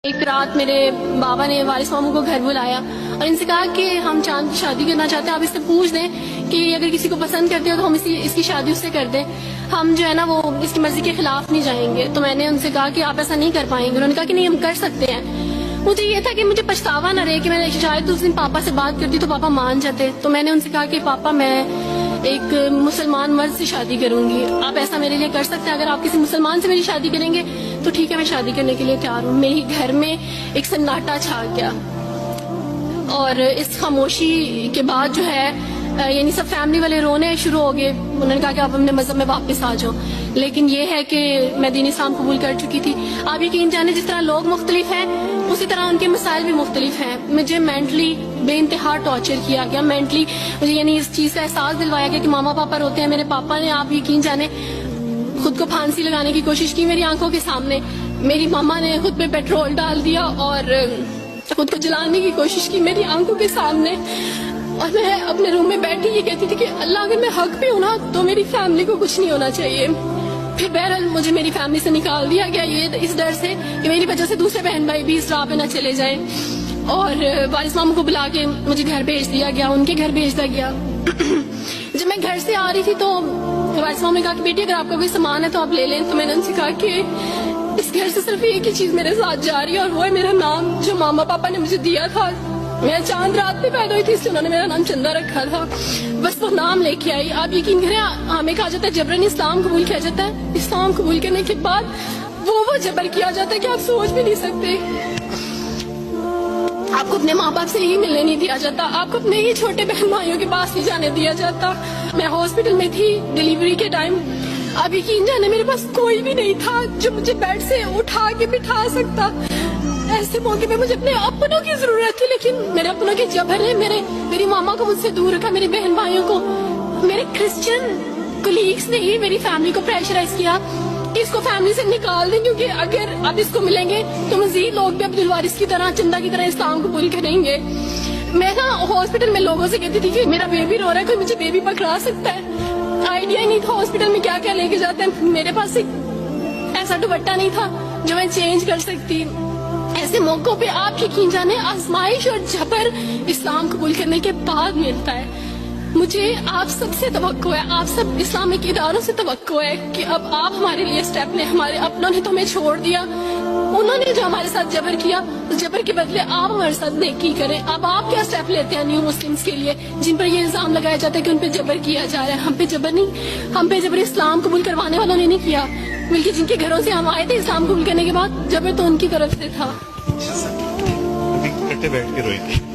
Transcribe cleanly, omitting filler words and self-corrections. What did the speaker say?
ایک رات میرے بابا نے وارث ماموں کو گھر بلایا اور ان سے کہا کہ ہم چاند کی شادی کرنا چاہتے ہیں، آپ اس سے پوچھ دیں کہ اگر کسی کو پسند کرتے ہو تو ہم اس کی شادی اس سے کر دیں، ہم جو ہے نا وہ اس کی مرضی کے خلاف نہیں جائیں گے۔ تو میں نے ان سے کہا کہ آپ ایسا نہیں کر پائیں گے۔ انہوں نے کہا کہ نہیں، ہم کر سکتے ہیں۔ مجھے یہ تھا کہ مجھے پچھتاوا نہ رہے کہ میں نے شاید اس دن پاپا سے بات کرتی تو پاپا مان جاتے۔ تو میں نے ان سے کہا کہ پاپا میں ایک مسلمان مرد سے شادی کروں گی، آپ ایسا میرے لیے کر سکتے ہیں؟ اگر آپ کسی مسلمان سے میری شادی کریں گے تو ٹھیک ہے، میں شادی کرنے کے لیے تیار ہوں۔ میری گھر میں ایک سناٹا چھا گیا اور اس خاموشی کے بعد جو ہے یعنی سب فیملی والے رونے شروع ہو گئے۔ انہوں نے کہا کہ آپ اپنے مذہب میں واپس آ جاؤ، لیکن یہ ہے کہ میں دین اسلام قبول کر چکی تھی۔ آپ یقین جانے، جس طرح لوگ مختلف ہیں اسی طرح ان کے مسائل بھی مختلف ہیں۔ مجھے مینٹلی بے انتہا ٹارچر کیا گیا، مینٹلی مجھے یعنی اس چیز کا احساس دلوایا گیا کہ ماما پاپا روتے ہیں۔ میرے پاپا نے، آپ یقین جانے، خود کو پھانسی لگانے کی کوشش کی میری آنکھوں کے سامنے۔ میری ماما نے خود پہ پیٹرول ڈال دیا اور خود کو جلانے کی کوشش کی میری آنکھوں کے سامنے، اور میں اپنے روم میں بیٹھی یہ کہتی تھی کہ اللہ اگر میں حق پہ ہوں نا تو میری فیملی کو کچھ نہیں ہونا چاہیے۔ پھر بہرحال مجھے میری فیملی سے نکال دیا گیا، یہ اس ڈر سے کہ میری وجہ سے دوسرے بہن بھائی بھی اس راہ پہ نہ چلے جائیں، اور وارث ماموں کو بلا کے مجھے گھر بھیج دیا گیا، ان کے گھر بھیج دیا گیا۔ جب میں گھر سے آ رہی تھی تو وارث ماموں نے کہا کہ بیٹی اگر آپ کا کوئی سامان ہے تو آپ لے لیں۔ تو میں نے ان سے کہا کہ اس گھر سے صرف ایک ہی چیز میرے ساتھ جا رہی ہے اور وہ ہے میرا نام جو ماما پاپا نے مجھے دیا تھا۔ میں چاند رات میں پیدا ہوئی تھی، اس لیے انہوں نے میرا نام چندہ رکھا تھا، بس وہ نام لے کے آئی۔ آپ یقین کریں، ہمیں کہا جاتا ہے جبرن اسلام قبول کیا جاتا ہے، اسلام قبول کرنے کے بعد وہ جبر کیا جاتا ہے کہ آپ سوچ بھی نہیں سکتے۔ آپ کو اپنے ماں باپ سے ہی ملنے نہیں دیا جاتا، آپ کو اپنے ہی چھوٹے بہن بھائیوں کے پاس نہیں جانے دیا جاتا۔ میں ہاسپٹل میں تھی ڈیلیوری کے ٹائم، آپ یقین جانے میرے پاس کوئی بھی نہیں تھا جو مجھے بیڈ سے اٹھا کے بٹھا سکتا۔ ایسے موقع پہ مجھے اپنے اپنوں کی ضرورت تھی، لیکن میرے اپنوں کے جبر نے میری ماما کو مجھ سے دور رکھا، میری بہن بھائیوں کو۔ میرے کرسچن کولیگس نے ہی میری فیملی کو پریشرائز کیا کہ اس کو فیملی سے نکال دیں، کیونکہ اگر آپ اس کو ملیں گے تو مزید لوگ بھی عبدالوارث کی طرح، چندہ کی طرح اسلام قبول کریں گے۔ میں نا ہاسپٹل میں لوگوں سے کہتی تھی کہ میرا بیبی رو رہا ہے، کوئی مجھے بیبی پکڑا سکتا ہے؟ آئیڈیا ہی نہیں تھا ہاسپٹل میں کیا کیا لے کے جاتے ہیں۔ میرے پاس ایک ایسا دوپٹہ نہیں تھا جو میں چینج کر سکتی۔ ایسے موقعوں پہ آپ یقین جانے آزمائش اور جبر اسلام قبول کرنے کے بعد ملتا ہے۔ مجھے آپ سب سے توقع ہے، آپ سب اسلامک اداروں سے توقع ہے کہ اب آپ ہمارے لیے سٹیپ لیں۔ ہمارے اپنوں نے تو ہمیں چھوڑ دیا، انہوں نے جو ہمارے ساتھ جبر کیا، اس جبر کے بدلے آپ ہمارے ساتھ نیکی کریں۔ اب آپ کیا سٹیپ لیتے ہیں نیو مسلمز کے لیے جن پر یہ الزام لگایا جاتا ہے کہ ان پہ جبر کیا جا رہا ہے؟ ہم پہ جبر نہیں، ہم پہ جبر اسلام قبول کروانے والوں نے نہیں کیا، بلکہ جن کے گھروں سے ہم آئے تھے اسلام قبول کرنے کے بعد جبر تو ان کی طرف سے تھا۔ بیٹھ کے روئی تھی۔